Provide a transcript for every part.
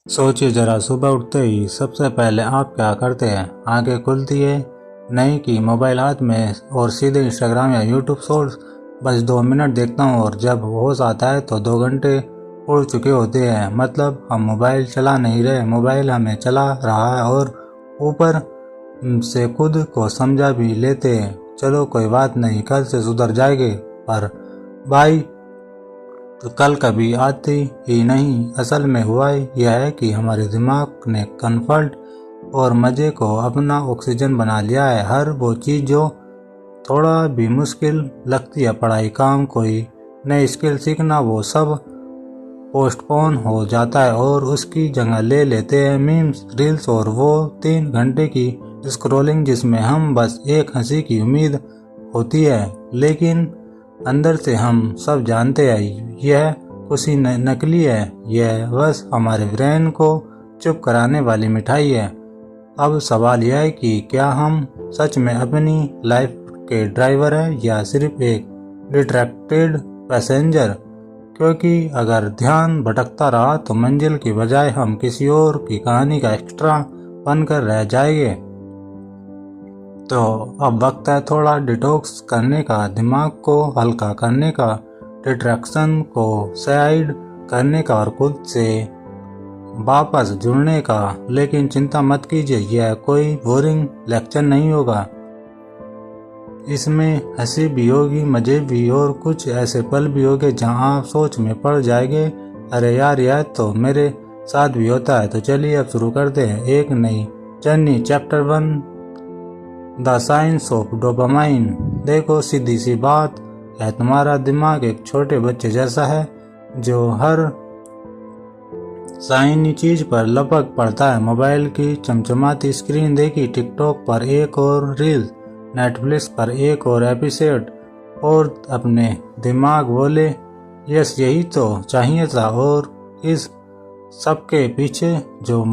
सोचिए जरा, सुबह उठते ही सबसे पहले आप क्या करते हैं? आंखें खुलती है? नहीं कि मोबाइल हाथ में और सीधे इंस्टाग्राम या यूट्यूब शॉर्ट्स। बस 2 मिनट देखता हूँ और जब होश आता है तो 2 घंटे उड़ चुके होते हैं। मतलब हम मोबाइल चला नहीं रहे, मोबाइल हमें चला रहा है। और ऊपर से खुद को समझा भी लेते हैं, चलो कोई बात नहीं, कल से सुधर जाएंगे। पर भाई, तो कल कभी आती ही नहीं। असल में हुआ यह है कि हमारे दिमाग ने कंफर्ट और मज़े को अपना ऑक्सीजन बना लिया है। हर वो चीज़ जो थोड़ा भी मुश्किल लगती है, पढ़ाई, काम, कोई नई स्किल सीखना, वो सब पोस्टपोन हो जाता है और उसकी जगह ले लेते हैं मीम्स, रील्स और वो 3 घंटे की स्क्रॉलिंग जिसमें हम बस एक हंसी की उम्मीद होती है। लेकिन अंदर से हम सब जानते हैं यह खुशी नकली है, यह बस हमारे ब्रेन को चुप कराने वाली मिठाई है। अब सवाल यह है कि क्या हम सच में अपनी लाइफ के ड्राइवर हैं या सिर्फ एक डिस्ट्रैक्टेड पैसेंजर? क्योंकि अगर ध्यान भटकता रहा तो मंजिल की बजाय हम किसी और की कहानी का एक्स्ट्रा बनकर रह जाएंगे। तो अब वक्त है थोड़ा डिटॉक्स करने का, दिमाग को हल्का करने का, डिस्ट्रैक्शन को साइड करने का और खुद से वापस जुड़ने का। लेकिन चिंता मत कीजिए, यह कोई बोरिंग लेक्चर नहीं होगा। इसमें हंसी भी होगी, मजे भी, और कुछ ऐसे पल भी होंगे जहां आप सोच में पड़ जाएंगे, अरे यार यह तो मेरे साथ भी होता है। तो चलिए अब शुरू करते हैं एक नई journey. Chapter 1, the science of dopamine. देखो, सीधी सी बात है, तुम्हारा दिमाग एक छोटे बच्चे जैसा है जो हर शाइनी चीज पर लपक पड़ता है। मोबाइल की चमचमाती स्क्रीन देखी, टिकटॉक पर एक और रील, नेटफ्लिक्स पर एक और एपिसोड, और अपने दिमाग बोले यस यही तो चाहिए था। और इस सबके पीछे जो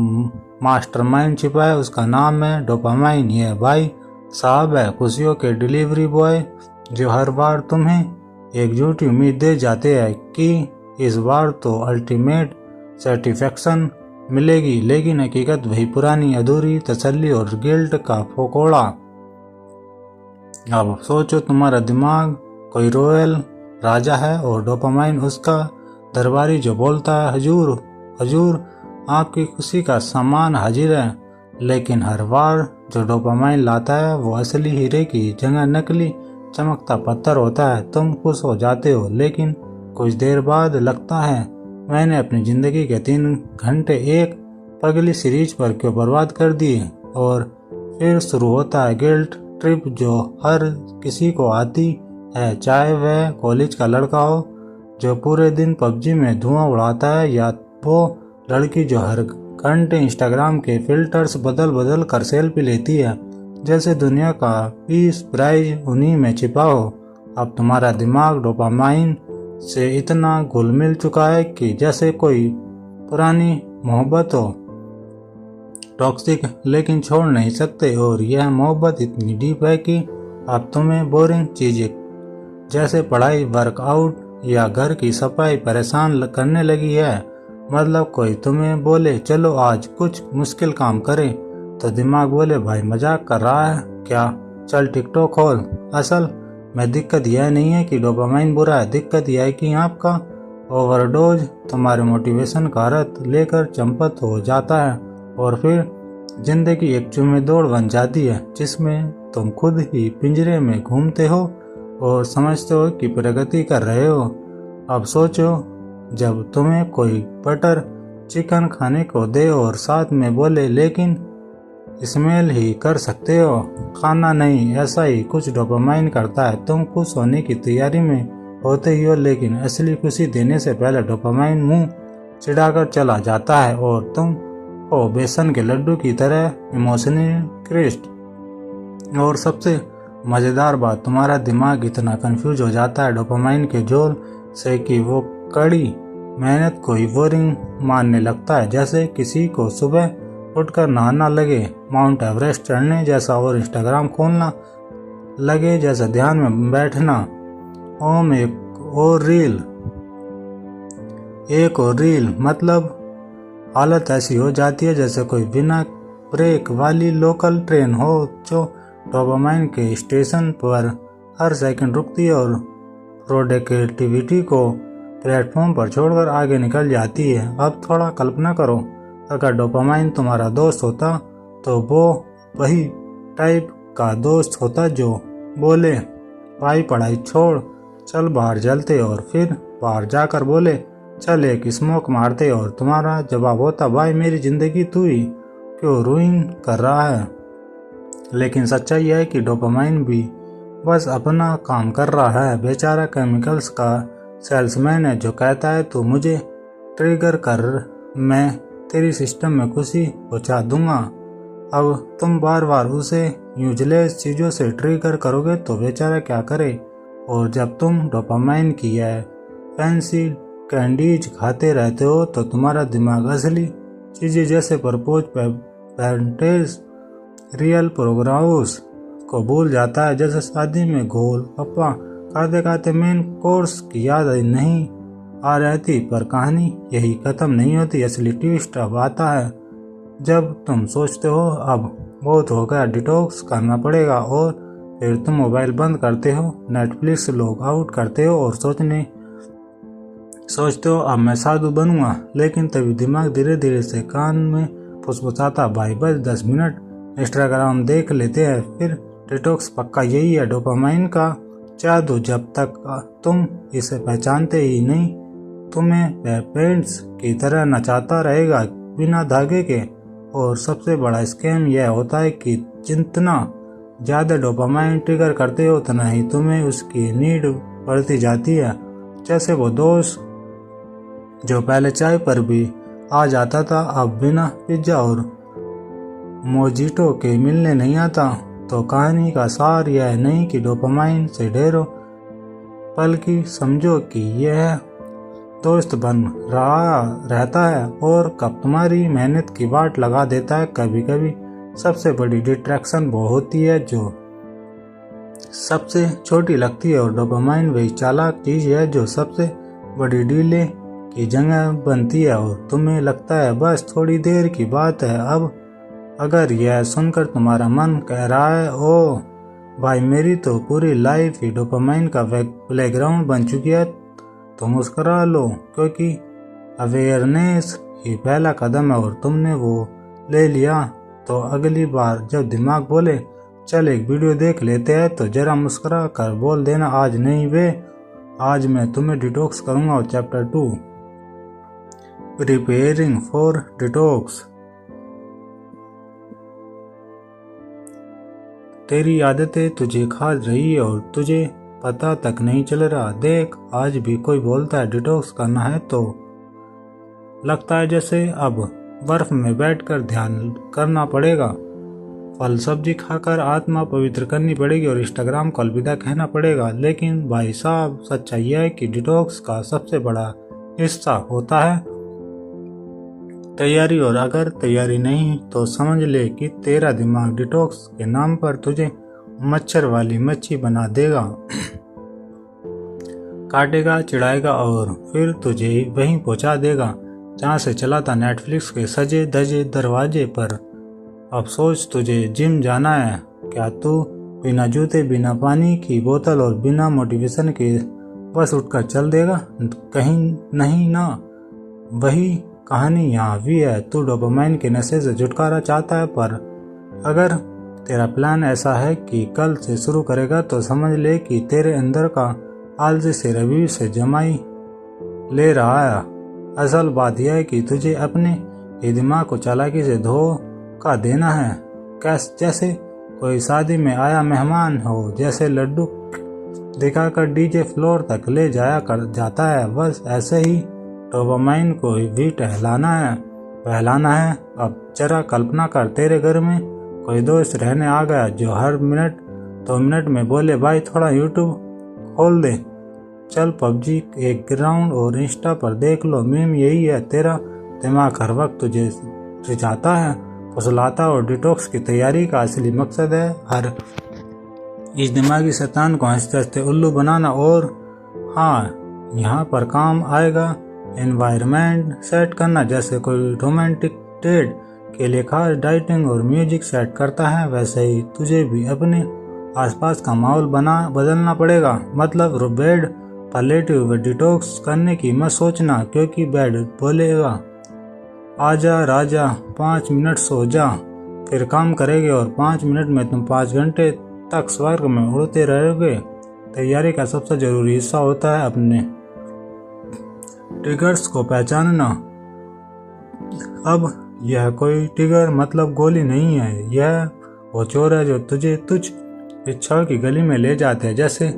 मास्टरमाइंड छिपा है उसका नाम है डोपामाइन। ये भाई साहब है खुशियों के डिलीवरी बॉय जो हर बार तुम्हें एक झूठी उम्मीद दे जाते हैं कि इस बार तो अल्टीमेट सेटिस्फैक्शन मिलेगी, लेकिन हकीकत वही पुरानी अधूरी तसल्ली और गिल्ट का फोकोड़ा। अब सोचो, तुम्हारा दिमाग कोई रॉयल राजा है और डोपामाइन उसका दरबारी जो बोलता है हजूर हजूर आपकी खुशी का सामान हाजिर है। लेकिन हर बार जो डोपामाइन लाता है वो असली हीरे की जगह नकली चमकता पत्थर होता है। तुम खुश हो जाते हो, लेकिन कुछ देर बाद लगता है मैंने अपनी जिंदगी के 3 घंटे एक पगली सीरीज पर क्यों बर्बाद कर दिए। और फिर शुरू होता है गिल्ट ट्रिप जो हर किसी को आती है, चाहे वह कॉलेज का लड़का हो जो पूरे दिन पबजी में धुआं उड़ाता है, या वो लड़की जो हर घंटे इंस्टाग्राम के फिल्टर्स बदल बदल कर सेल्फी लेती है जैसे दुनिया का पीस प्राइज उन्हीं में छिपा हो। अब तुम्हारा दिमाग डोपामाइन से इतना घुल मिल चुका है कि जैसे कोई पुरानी मोहब्बत हो, टॉक्सिक लेकिन छोड़ नहीं सकते। और यह मोहब्बत इतनी डीप है कि अब तुम्हें बोरिंग चीजें जैसे पढ़ाई, वर्कआउट या घर की सफाई परेशान करने लगी है। मतलब कोई तुम्हें बोले चलो आज कुछ मुश्किल काम करें तो दिमाग बोले भाई मजाक कर रहा है क्या, चल टिकटॉक खोल। असल में दिक्कत यह नहीं है कि डोपामाइन बुरा है, दिक्कत यह है कि आपका ओवरडोज तुम्हारे मोटिवेशन का रथ लेकर चंपत हो जाता है। और फिर जिंदगी एक चूमे दौड़ बन जाती है जिसमें तुम खुद ही पिंजरे में घूमते हो और समझते हो कि प्रगति कर रहे हो। अब सोचो, जब तुम्हें कोई बटर चिकन खाने को दे और साथ में बोले लेकिन स्मेल ही कर सकते हो, खाना नहीं, ऐसा ही कुछ डोपामाइन करता है। तुम खुश होने की तैयारी में होते ही हो, लेकिन असली खुशी देने से पहले डोपामाइन मुंह चिढ़ाकर चला जाता है और तुम को बेसन के लड्डू की तरह इमोशनली क्रिस्ड। और सबसे मज़ेदार बात, तुम्हारा दिमाग इतना कंफ्यूज हो जाता है डोपामाइन के जोल से कि वो कड़ी मेहनत को ही बोरिंग मानने लगता है। जैसे किसी को सुबह उठकर नहाना लगे माउंट एवरेस्ट चढ़ने जैसा, और इंस्टाग्राम खोलना लगे जैसा ध्यान में बैठना। ओम एक और रील, मतलब हालत ऐसी हो जाती है जैसे कोई बिना ब्रेक वाली लोकल ट्रेन हो जो डोपामाइन के स्टेशन पर हर सेकंड रुकती है और प्रोडक्टिविटी को प्लेटफॉर्म पर छोड़कर आगे निकल जाती है। अब थोड़ा कल्पना करो, अगर डोपामाइन तुम्हारा दोस्त होता तो वो वही टाइप का दोस्त होता जो बोले भाई पढ़ाई छोड़ चल बाहर चलते, और फिर बाहर जाकर बोले चल एक स्मोक मारते, और तुम्हारा जवाब होता भाई मेरी जिंदगी तू ही क्यों रुइन कर रहा है। लेकिन सच्चाई यह है कि डोपामाइन भी बस अपना काम कर रहा है। बेचारा केमिकल्स का सेल्समैन है जो कहता है तू मुझे ट्रिगर कर, मैं तेरी सिस्टम में खुशी पहुंचा दूंगा। अब तुम बार बार उसे यूजलेस चीज़ों से ट्रिगर करोगे तो बेचारा क्या करे। और जब तुम डोपामाइन की है फैंसी कैंडीज खाते रहते हो तो तुम्हारा दिमाग असली चीज़ें जैसे प्रपोज पैरेंटेज रियल प्रोग्राम्स को भूल जाता है। जैसे शादी में गोल पप्पा खाते खाते मेन कोर्स की याद नहीं आ रहती, पर कहानी यही खत्म नहीं होती। असली ट्विस्ट अब आता है जब तुम सोचते हो अब बहुत हो गया, डिटॉक्स करना पड़ेगा, और फिर तुम मोबाइल बंद करते हो, नेटफ्लिक्स लॉग आउट करते हो और सोचते हो अब मैं साधु बनूंगा। लेकिन तभी दिमाग धीरे धीरे से कान में फुसफुसाता भाई बस 10 मिनट इंस्टाग्राम देख लेते हैं। फिर डिटॉक्स पक्का यही है डोपामाइन का जादू। जब तक तुम इसे पहचानते ही नहीं तुम्हें पेरेंट्स की तरह नचाता रहेगा बिना धागे के। और सबसे बड़ा स्कैम यह होता है कि जितना ज़्यादा डोपामाइन ट्रिगर करते हो उतना ही तुम्हें उसकी नीड बढ़ती जाती है। जैसे वो दोस्त जो पहले चाय पर भी आ जाता था अब बिना पिज्ज़ा और मोजिटो के मिलने नहीं आता। तो कहानी का सार यह नहीं कि डोपामाइन से डरो, बल्कि समझो कि यह दोस्त बन रहा रहता है और कब तुम्हारी मेहनत की बाट लगा देता है। कभी कभी सबसे बड़ी डिस्ट्रैक्शन वो होती है जो सबसे छोटी लगती है, और डोपामाइन वही चालाक चीज़ है जो सबसे बड़ी डीले की जगह बनती है और तुम्हें लगता है बस थोड़ी देर की बात है। अब अगर यह सुनकर तुम्हारा मन कह रहा है ओ भाई मेरी तो पूरी लाइफ ही डोपामाइन का प्लेग्राउंड बन चुकी है, तो मुस्करा लो, क्योंकि अवेयरनेस ही पहला कदम है और तुमने वो ले लिया। तो अगली बार जब दिमाग बोले चल एक वीडियो देख लेते हैं तो जरा मुस्कुरा कर बोल देना आज नहीं वे, आज मैं तुम्हें डिटॉक्स करूंगा। और चैप्टर 2 प्रिपेयरिंग फॉर डिटॉक्स। तेरी आदतें तुझे खा रही है और तुझे पता तक नहीं चल रहा। देख आज भी कोई बोलता है डिटॉक्स करना है तो लगता है जैसे अब बर्फ में बैठकर ध्यान करना पड़ेगा, फल सब्जी खाकर आत्मा पवित्र करनी पड़ेगी और इंस्टाग्राम को अलविदा कहना पड़ेगा। लेकिन भाई साहब सच्चाई यह है कि डिटॉक्स का सबसे बड़ा हिस्सा होता है तैयारी, और अगर तैयारी नहीं तो समझ ले कि तेरा दिमाग डिटॉक्स के नाम पर तुझे मच्छर वाली मच्छी बना देगा, काटेगा चिढ़ाएगा और फिर तुझे वहीं पहुंचा देगा जहां से चला था, नेटफ्लिक्स के सजे धजे दरवाजे पर। अब सोच तुझे जिम जाना है, क्या तू बिना जूते बिना पानी की बोतल और बिना मोटिवेशन के बस उठकर चल देगा? कहीं नहीं ना। वही कहानी यहाँ भी है, तू डोपामाइन के नशे से छुटकारा चाहता है, पर अगर तेरा प्लान ऐसा है कि कल से शुरू करेगा तो समझ ले कि तेरे अंदर का आलसी से रवि से जमाई ले रहा है। असल बात यह है कि तुझे अपने ही दिमाग को चालाकी से धोखा देना है, जैसे कोई शादी में आया मेहमान हो, जैसे लड्डू दिखाकर डीजे फ्लोर तक ले जाया कर जाता है। बस ऐसे ही डोपामाइन को भी बहलाना है। अब जरा कल्पना कर तेरे घर में कोई दोस्त रहने आ गया जो हर मिनट 2 मिनट में बोले भाई थोड़ा यूट्यूब खोल दे, चल पबजी एक ग्राउंड और इंस्टा पर देख लो मीम। यही है तेरा दिमाग हर वक्त तुझे रिझाता है, फुसलाता और डिटॉक्स की तैयारी का असली मकसद है हर इस दिमागी शैतान को हंसते हंसते उल्लू बनाना। और हाँ यहाँ पर काम आएगा एनवायरनमेंट सेट करना, जैसे कोई रोमांटिक डेट के लिए खास डाइटिंग और म्यूजिक सेट करता है, वैसे ही तुझे भी अपने आसपास का माहौल बदलना पड़ेगा। मतलब बेड पैलेटिव डिटॉक्स करने की मत सोचना, क्योंकि बेड बोलेगा आजा राजा 5 मिनट सो जा, फिर काम करेंगे और 5 मिनट में तुम 5 घंटे तक स्वर्ग में उड़ते रहोगे। तैयारी का सबसे जरूरी हिस्सा होता है अपने ट्रिगर्स को पहचानना। अब यह कोई ट्रिगर मतलब गोली नहीं है, यह वो चोर है जो तुझे तुझ इच्छाओं की गली में ले जाते हैं, जैसे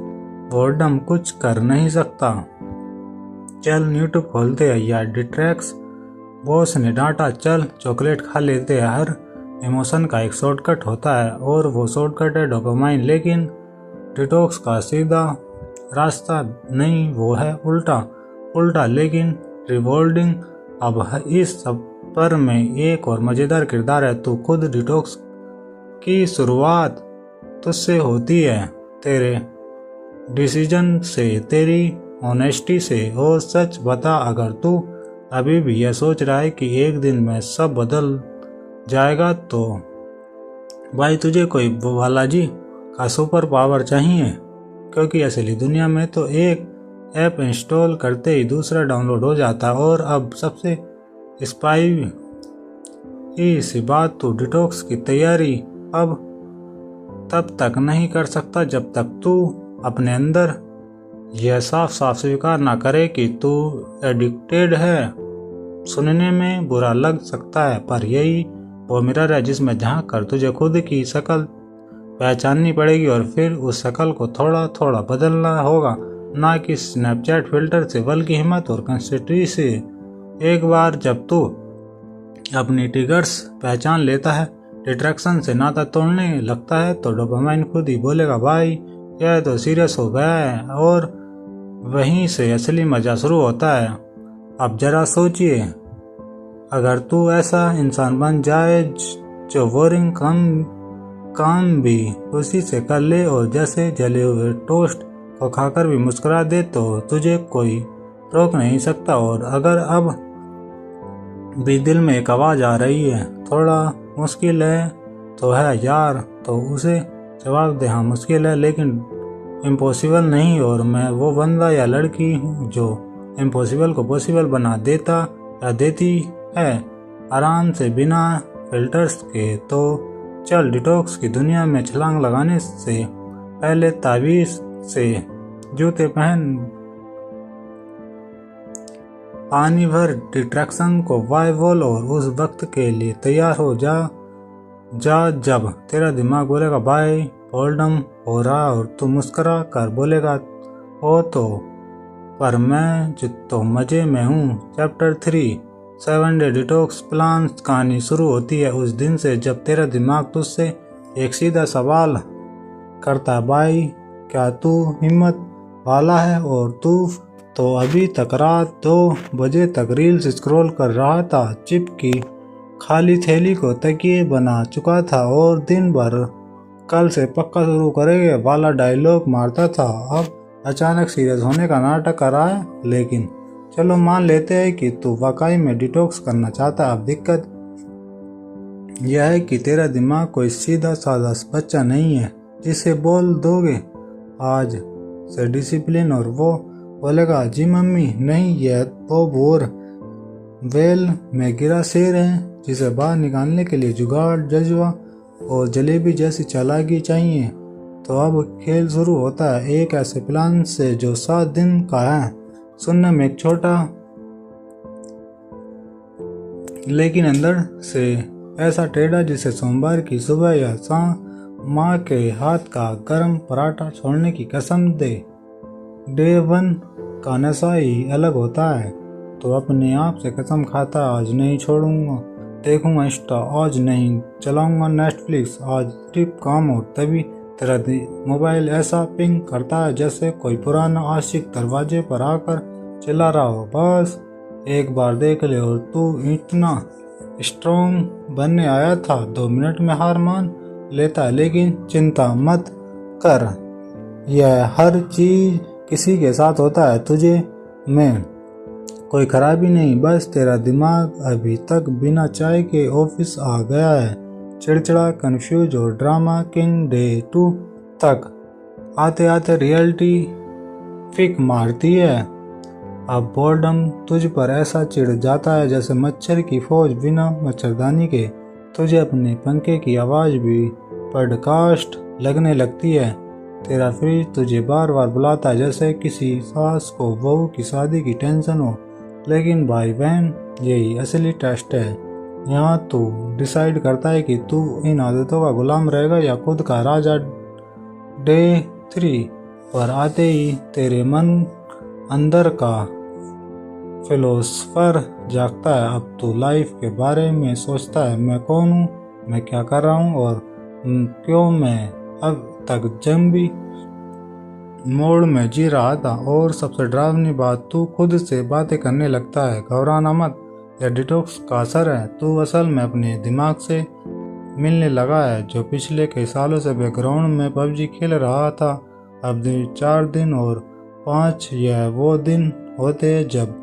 बोर्डम कुछ कर नहीं सकता। चल यूट्यूब खोलते हैं या डिट्रैक्स बॉस ने डांटा, चल चॉकलेट खा लेते हैं। हर इमोशन का एक शॉर्टकट होता है और वो शॉर्टकट है डोपामाइन, लेकिन डिटॉक्स का सीधा रास्ता नहीं, वो है उल्टा लेकिन रिवॉर्डिंग। अब इस सफर में एक और मजेदार किरदार है तू खुद। डिटॉक्स की शुरुआत तुझसे होती है, तेरे डिसीजन से, तेरी ऑनेस्टी से। और सच बता, अगर तू अभी भी यह सोच रहा है कि एक दिन में सब बदल जाएगा, तो भाई तुझे कोई बालाजी का सुपर पावर चाहिए, क्योंकि असली दुनिया में तो एक ऐप इंस्टॉल करते ही दूसरा डाउनलोड हो जाता। और अब सबसे स्पाई सी बात, तू डिटॉक्स की तैयारी अब तब तक नहीं कर सकता जब तक तू अपने अंदर यह साफ स्वीकार ना करे कि तू एडिक्टेड है। सुनने में बुरा लग सकता है, पर यही वो मिरर है जिसमें झांक कर तुझे खुद की शक्ल पहचाननी पड़ेगी और फिर उस शक्ल को थोड़ा थोड़ा बदलना होगा, ना कि स्नैपचैट फिल्टर से, बल्कि हिम्मत और कंसिस्टेंसी से। एक बार जब तू अपनी ट्रिगर्स पहचान लेता है, डिस्ट्रैक्शन से नाता तोड़ने लगता है, तो डोपामाइन खुद ही बोलेगा भाई यह तो सीरियस हो गया है, और वहीं से असली मजा शुरू होता है। अब जरा सोचिए, अगर तू ऐसा इंसान बन जाए जो बोरिंग काम भी उसी से कर ले और जैसे जले हुए टोस्ट को खाकर भी मुस्कुरा दे, तो तुझे कोई रोक नहीं सकता। और अगर अब भी दिल में एक आवाज़ आ रही है थोड़ा मुश्किल है तो है यार, तो उसे जवाब दे हाँ मुश्किल है लेकिन इम्पॉसिबल नहीं, और मैं वो बंदा या लड़की हूँ जो इम्पॉसिबल को पॉसिबल बना देता या देती है आराम से, बिना फिल्टर्स के। तो चल डिटॉक्स की दुनिया में छलांग लगाने से पहले ताबीज से जूते पहन, पानी भर, डिस्ट्रैक्शन को वाई वॉल, और उस वक्त के लिए तैयार हो जा जब तेरा दिमाग बोलेगा भाई बोल्डम हो रहा, और तू मुस्कुरा कर बोलेगा हो तो, पर मैं तो मजे में हूँ। Chapter 3 7 day detox plan. कहानी शुरू होती है उस दिन से जब तेरा दिमाग तुझसे एक सीधा सवाल करता है, भाई क्या तू हिम्मत वाला है? और तू तो अभी तक रात 2 बजे तक रील्स स्क्रॉल कर रहा था, चिप की खाली थैली को तकिए बना चुका था और दिन भर कल से पक्का शुरू करेंगे वाला डायलॉग मारता था। अब अचानक सीरियस होने का नाटक कर रहा है, लेकिन चलो मान लेते हैं कि तू वाकई में डिटॉक्स करना चाहता है। अब दिक्कत यह है कि तेरा दिमाग कोई सीधा साधा बच्चा नहीं है जिसे बोल दोगे आज से डिसिप्लिन और वो बोलेगा जी मम्मी नहीं, यह वो बोर वेल में गिरा शेर है जिसे बाहर निकालने के लिए जुगाड़, जज्बा और जलेबी जैसी चालाकी चाहिए। तो अब खेल शुरू होता है एक ऐसे प्लान से जो 7 दिन का है, सुनने में एक छोटा लेकिन अंदर से ऐसा टेढ़ा जिसे सोमवार की सुबह या शाम माँ के हाथ का गर्म पराठा छोड़ने की कसम दे। डे 1 का नशा ही अलग होता है। तो अपने आप से कसम खाता आज नहीं छोड़ूंगा, देखूंगा इंस्टा आज नहीं, चलाऊंगा नेटफ्लिक्स आज, सिर्फ काम हो। तभी तेरा मोबाइल ऐसा पिंग करता है जैसे कोई पुराना आशिक दरवाजे पर आकर चिल्ला रहा हो, बस एक बार देख ले और तू इतना स्ट्रॉन्ग बनने आया था। 2 मिनट में हार मान लेता है, लेकिन चिंता मत कर, यह हर चीज किसी के साथ होता है। तुझे मैं कोई खराबी नहीं, बस तेरा दिमाग अभी तक बिना चाय के ऑफिस आ गया है। चिड़चिड़ा, कंफ्यूज और ड्रामा किंग डे 2 तक आते आते रियलिटी फिक मारती है। अब बोर्डम तुझ पर ऐसा चिढ़ जाता है जैसे मच्छर की फौज बिना मच्छरदानी के। तुझे अपने पंखे की आवाज़ भी पॉडकास्ट लगने लगती है। तेरा फ्रिज तुझे बार बार बुलाता है जैसे किसी सास को बहू की शादी की टेंशन हो। लेकिन भाई बहन, यही असली टेस्ट है। यहाँ तू डिसाइड करता है कि तू इन आदतों का गुलाम रहेगा या खुद का राजा। डे 3 पर आते ही तेरे मन अंदर का फिलोसफर जागता है। अब तू लाइफ के बारे में सोचता है, मैं कौन हूँ, मैं क्या कर रहा हूँ और क्यों मैं अब तक जंबी मोड़ में जी रहा था। और सबसे डरावनी बात, तू खुद से बातें करने लगता है। घबराना मत, यह डिटॉक्स का असर है। तू असल में अपने दिमाग से मिलने लगा है, जो पिछले कई सालों से बैकग्राउंड में पबजी खेल रहा था। अब 4 दिन और 5 यह वो दिन होते हैं जब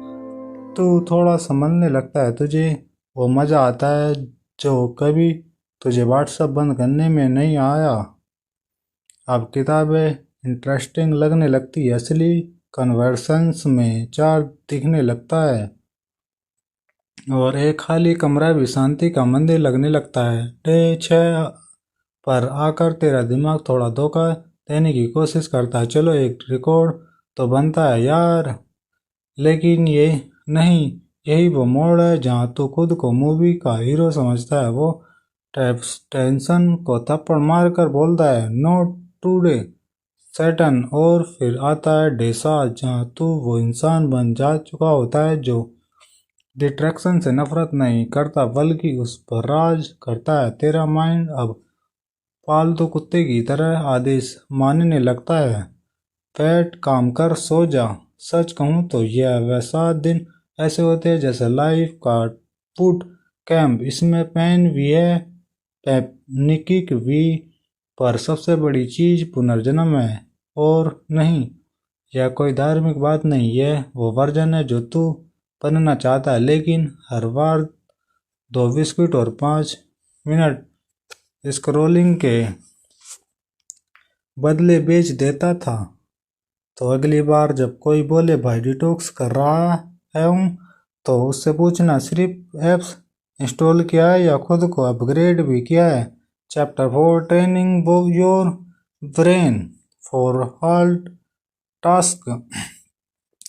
तू थोड़ा समझने लगता है। तुझे वो मज़ा आता है जो कभी तुझे व्हाट्सएप बंद करने में नहीं आया। अब किताबें इंटरेस्टिंग लगने लगती है, असली कन्वर्सेंस में चार दिखने लगता है और एक खाली कमरा भी शांति का मंदिर लगने लगता है। डे 6 पर आकर तेरा दिमाग थोड़ा धोखा देने की कोशिश करता है। चलो एक रिकॉर्ड तो बनता है यार, लेकिन ये नहीं, यही वो मोड़ है जहाँ तू खुद को मूवी का हीरो समझता है। वो टेंशन को थप्पड़ मारकर बोलता है, नो टुडे सैटर्न। और फिर आता है डे 7 जहाँ तू वो इंसान बन जा चुका होता है जो डिस्ट्रैक्शन से नफरत नहीं करता बल्कि उस पर राज करता है। तेरा माइंड अब पालतू कुत्ते की तरह आदेश मानने लगता है, बैठ काम कर सो जा। सच कहूँ तो यह वह 7 दिन ऐसे होते हैं जैसे लाइफ का बूट कैंप। इसमें पेन भी है, पैनिक भी, पर सबसे बड़ी चीज पुनर्जन्म है। और नहीं, यह कोई धार्मिक बात नहीं, यह वो वर्जन है जो तू बनना चाहता है, लेकिन हर बार 2 बिस्किट और 5 मिनट स्क्रोलिंग के बदले बेच देता था। तो अगली बार जब कोई बोले भाई डिटॉक्स कर रहा है हूँ, तो उससे पूछना सिर्फ ऐप्स इंस्टॉल किया है या खुद को अपग्रेड भी किया है। Chapter 4 training your brain for hard task.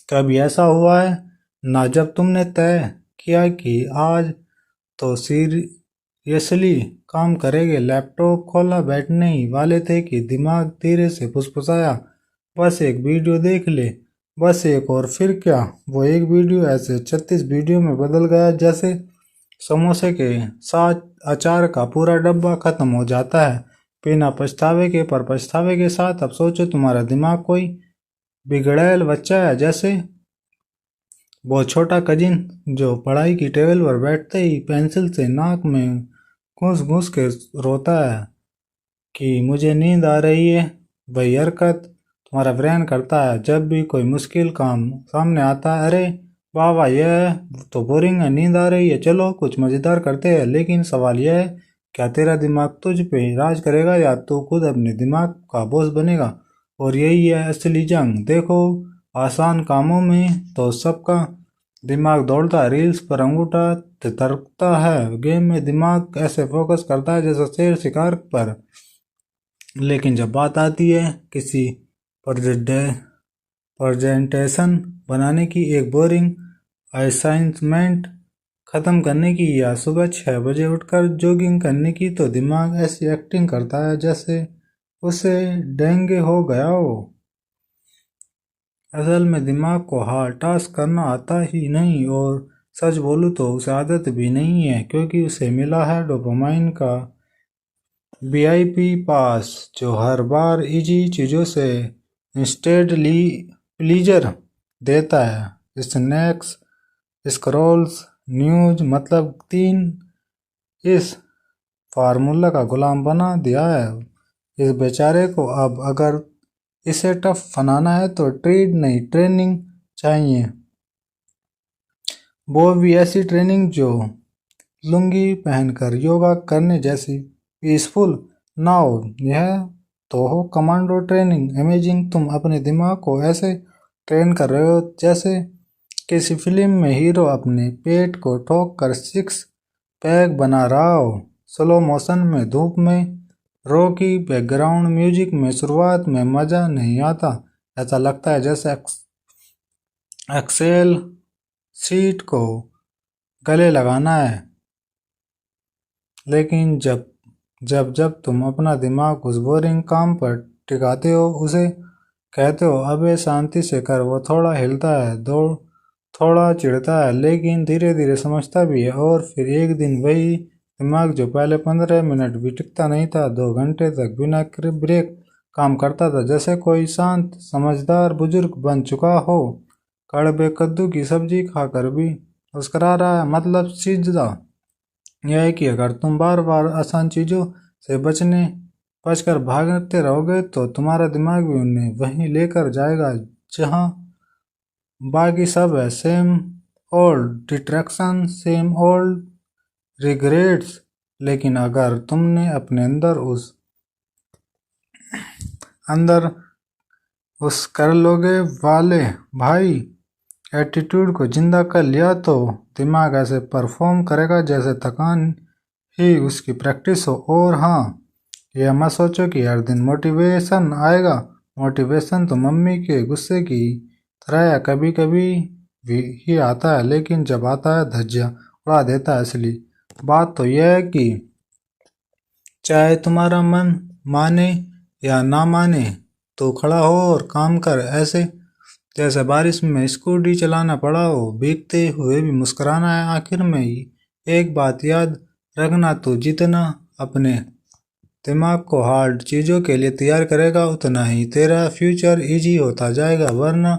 कभी ऐसा हुआ है ना जब तुमने तय किया कि आज तो सीरियसली काम करेंगे, लैपटॉप खोला, बैठने ही वाले थे कि दिमाग धीरे से फुसफुसाया, बस एक वीडियो देख ले, बस एक। और फिर क्या, वो एक वीडियो ऐसे 36 वीडियो में बदल गया जैसे समोसे के साथ अचार का पूरा डब्बा खत्म हो जाता है बिना पछतावे के। पर पछतावे के साथ अब सोचो तुम्हारा दिमाग कोई बिगड़ैल बच्चा है, जैसे वो छोटा कजिन जो पढ़ाई की टेबल पर बैठते ही पेंसिल से नाक में घुस घुस के रोता है कि मुझे नींद आ रही है। वही हरकत तुम्हारा ब्रेन करता है जब भी कोई मुश्किल काम सामने आता है। अरे वाह वाह, यह तो बोरिंग है, नींद आ रही है, चलो कुछ मज़ेदार करते हैं। लेकिन सवाल यह है, क्या तेरा दिमाग तुझ पे राज करेगा या तू खुद अपने दिमाग का बॉस बनेगा? और यही है असली जंग। देखो, आसान कामों में तो सबका दिमाग दौड़ता है, रील्स पर अंगूठा तितरकता है, गेम में दिमाग ऐसे फोकस करता है जैसे शेर शिकार पर। लेकिन जब बात आती है किसी प्रेजेंटेशन बनाने की, एक बोरिंग असाइनमेंट ख़त्म करने की, या सुबह 6 बजे उठकर जॉगिंग करने की, तो दिमाग ऐसी एक्टिंग करता है जैसे उसे डेंगू हो गया हो। असल में दिमाग को हार्ड टास्क करना आता ही नहीं, और सच बोलूँ तो उसे आदत भी नहीं है, क्योंकि उसे मिला है डोपामाइन का VIP पास जो हर बार इजी चीज़ों से इंस्टेंटली प्लीजर देता है। स्नैक्स, स्क्रॉल्स, न्यूज, मतलब 3 इस फार्मूला का गुलाम बना दिया है इस बेचारे को। अब अगर इसे टफ बनाना है तो ट्रीट नहीं ट्रेनिंग चाहिए। वो भी ऐसी ट्रेनिंग जो लुंगी पहनकर योगा करने जैसी पीसफुल ना हो। यह तो हो कमांडो ट्रेनिंग। इमेजिन तुम अपने दिमाग को ऐसे ट्रेन कर रहे हो जैसे किसी फिल्म में हीरो अपने पेट को ठोक कर सिक्स पैक बना रहा हो। स्लो मोशन में, धूप में, रॉकी बैकग्राउंड म्यूजिक में शुरुआत में मजा नहीं आता। ऐसा लगता है जैसे एक्सेल सीट को गले लगाना है। लेकिन जब जब जब तुम अपना दिमाग उस बोरिंग काम पर टिकाते हो, उसे कहते हो अबे शांति से कर, वो थोड़ा हिलता है, थोड़ा चिढ़ता है, लेकिन धीरे धीरे समझता भी है। और फिर एक दिन वही दिमाग जो पहले 15 मिनट भी टिकता नहीं था, 2 घंटे तक बिना ब्रेक काम करता था, जैसे कोई शांत समझदार बुजुर्ग बन चुका हो। कड़वे कद्दू की सब्जी खाकर भी मुस्करा रहा है। मतलब सीधा यह है कि अगर तुम बार बार आसान चीज़ों से बचकर भागते रहोगे तो तुम्हारा दिमाग भी उन्हें वहीं लेकर जाएगा जहां बाकी सब है। Same old distraction, same old regrets. लेकिन अगर तुमने अपने अंदर उस कर लोगे वाले भाई एटीट्यूड को जिंदा कर लिया तो दिमाग ऐसे परफॉर्म करेगा जैसे थकान ही उसकी प्रैक्टिस हो। और हाँ, यह मत सोचो कि हर दिन मोटिवेशन आएगा। मोटिवेशन तो मम्मी के गुस्से की तरह है, कभी कभी भी ही आता है, लेकिन जब आता है धज्जियां उड़ा देता है। असली बात तो यह है कि चाहे तुम्हारा मन माने या ना माने, तो खड़ा हो और काम कर, ऐसे जैसे बारिश में स्कूटी चलाना पड़ा हो, भीगते हुए भी मुस्कुराना है। आखिर में एक बात याद रखना, तो जितना अपने दिमाग को हार्ड चीज़ों के लिए तैयार करेगा, उतना ही तेरा फ्यूचर इजी होता जाएगा। वरना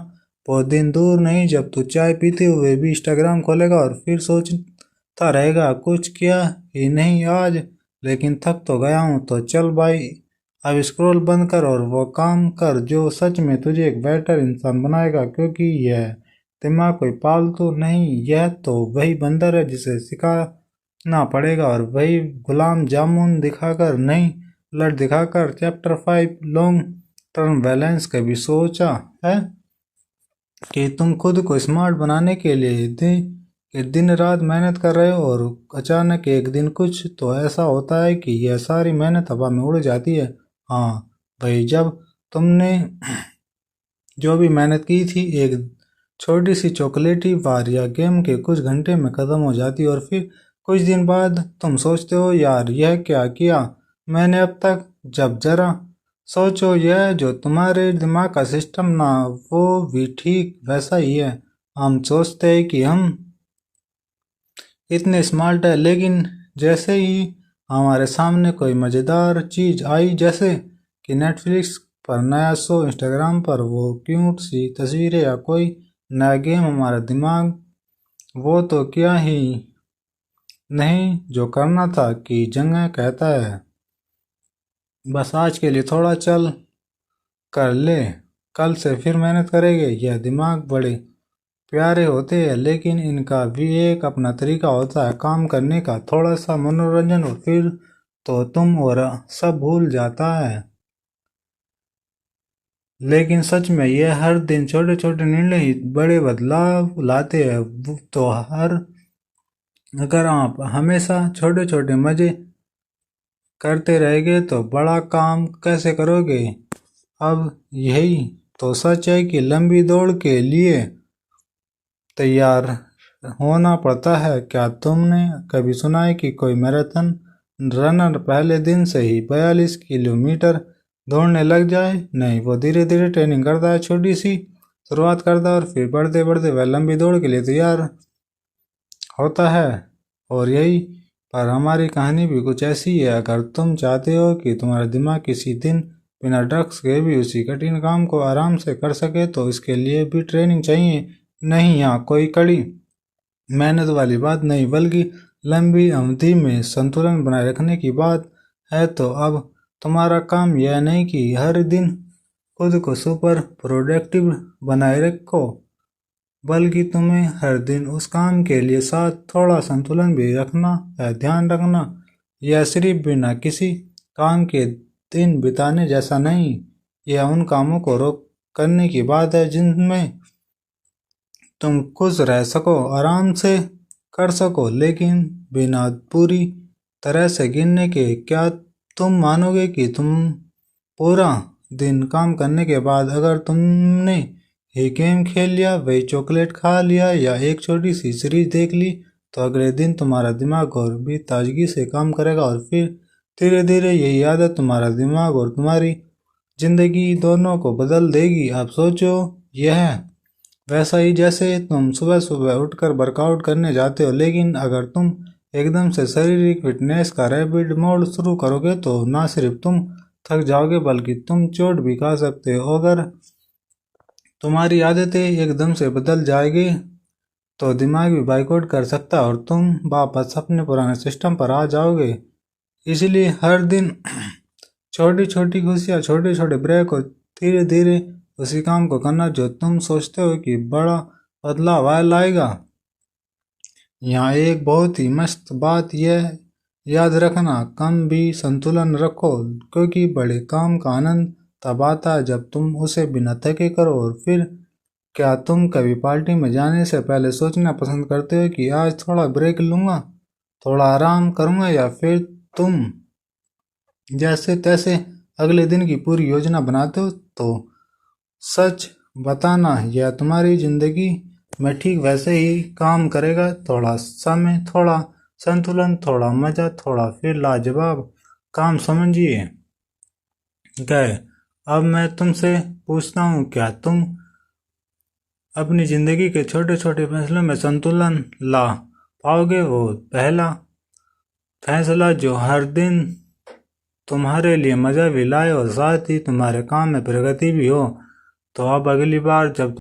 बहुत दिन दूर नहीं जब तू चाय पीते हुए भी इंस्टाग्राम खोलेगा और फिर सोचता रहेगा कुछ किया ही नहीं आज, लेकिन थक तो गया हूँ। तो चल भाई, अब स्क्रॉल बंद कर और वो काम कर जो सच में तुझे एक बेटर इंसान बनाएगा। क्योंकि यह दिमाग कोई पालतू नहीं, यह तो वही बंदर है जिसे सिखाना पड़ेगा, और वही गुलाम जामुन दिखाकर नहीं, लट दिखाकर। Chapter 5 long term balance. कभी सोचा है कि तुम खुद को स्मार्ट बनाने के लिए दिन रात मेहनत कर रहे हो और अचानक एक दिन कुछ तो ऐसा होता है कि यह सारी मेहनत हवा में उड़ जाती है। हाँ भाई, जब तुमने जो भी मेहनत की थी एक छोटी सी चॉकलेटी बार या गेम के कुछ घंटे में ख़त्म हो जाती है, और फिर कुछ दिन बाद तुम सोचते हो यार यह क्या किया मैंने अब तक। जब जरा सोचो, यह जो तुम्हारे दिमाग का सिस्टम ना, वो भी ठीक वैसा ही है। हम सोचते हैं कि हम इतने स्मार्ट है, लेकिन जैसे ही हमारे सामने कोई मज़ेदार चीज़ आई, जैसे कि नेटफ्लिक्स पर नया शो, इंस्टाग्राम पर वो क्यूट सी तस्वीरें या कोई नया गेम, हमारा दिमाग वो तो क्या ही नहीं जो करना था कि जगह कहता है बस आज के लिए थोड़ा चल कर ले, कल से फिर मेहनत करेंगे। यह दिमाग बड़े प्यारे होते हैं, लेकिन इनका भी एक अपना तरीका होता है काम करने का। थोड़ा सा मनोरंजन और फिर तो तुम और सब भूल जाता है। लेकिन सच में यह हर दिन छोटे छोटे निर्णय ही बड़े बदलाव लाते हैं। तो अगर आप हमेशा छोटे छोटे मजे करते रहेंगे तो बड़ा काम कैसे करोगे। अब यही तो सच है कि लंबी दौड़ के लिए तैयार होना पड़ता है। क्या तुमने कभी सुना है कि कोई मैराथन रनर पहले दिन से ही 42 किलोमीटर दौड़ने लग जाए? नहीं, वो धीरे धीरे ट्रेनिंग करता है, छोटी सी शुरुआत करता है, और फिर बढ़ते बढ़ते वह लंबी दौड़ के लिए तैयार होता है। और यही पर हमारी कहानी भी कुछ ऐसी है। अगर तुम चाहते हो कि तुम्हारा दिमाग किसी दिन बिना ड्रग्स के भी उसी कठिन काम को आराम से कर सके, तो इसके लिए भी ट्रेनिंग चाहिए। नहीं, यहाँ कोई कड़ी मेहनत वाली बात नहीं, बल्कि लंबी अवधि में संतुलन बनाए रखने की बात है। तो अब तुम्हारा काम यह नहीं कि हर दिन खुद को सुपर प्रोडक्टिव बनाए रखो, बल्कि तुम्हें हर दिन उस काम के लिए साथ थोड़ा संतुलन भी रखना है। ध्यान रखना, यह सिर्फ बिना किसी काम के दिन बिताने जैसा नहीं, यह उन कामों को रोक करने की बात है जिनमें तुम खुश रह सको, आराम से कर सको, लेकिन बिना पूरी तरह से गिनने के। क्या तुम मानोगे कि तुम पूरा दिन काम करने के बाद अगर तुमने ये गेम खेल लिया, वही चॉकलेट खा लिया या एक छोटी सी सीरीज देख ली, तो अगले दिन तुम्हारा दिमाग और भी ताजगी से काम करेगा और फिर धीरे धीरे यही आदत तुम्हारा दिमाग और तुम्हारी जिंदगी दोनों को बदल देगी। अब सोचो, यह वैसा ही जैसे तुम सुबह सुबह उठकर वर्कआउट करने जाते हो, लेकिन अगर तुम एकदम से शारीरिक फिटनेस का रैपिड मोड शुरू करोगे तो ना सिर्फ तुम थक जाओगे बल्कि तुम चोट भी खा सकते हो। अगर तुम्हारी आदतें एकदम से बदल जाएगी तो दिमाग भी बाइकआउट कर सकता है और तुम वापस अपने पुराने सिस्टम पर आ जाओगे। इसलिए हर दिन छोटी छोटी खुशियाँ, छोटे छोटे ब्रेक और धीरे धीरे उसी काम को करना जो तुम सोचते हो कि बड़ा बदलाव लाएगा। यहाँ एक बहुत ही मस्त बात यह याद रखना, कम भी संतुलन रखो, क्योंकि बड़े काम का आनंद तब आता है जब तुम उसे बिना थके करो। और फिर क्या तुम कभी पार्टी में जाने से पहले सोचना पसंद करते हो कि आज थोड़ा ब्रेक लूँगा, थोड़ा आराम करूँगा, या फिर तुम जैसे तैसे अगले दिन की पूरी योजना बनाते हो? तो सच बताना, यह तुम्हारी जिंदगी में ठीक वैसे ही काम करेगा। थोड़ा समय, थोड़ा संतुलन, थोड़ा मजा, थोड़ा फिर लाजवाब काम, समझिए गए। अब मैं तुमसे पूछता हूँ, क्या तुम अपनी जिंदगी के छोटे छोटे फैसलों में संतुलन ला पाओगे? वो पहला फैसला जो हर दिन तुम्हारे लिए मजा भी लाए और साथ ही तुम्हारे काम में प्रगति भी हो। तो अब अगली बार जब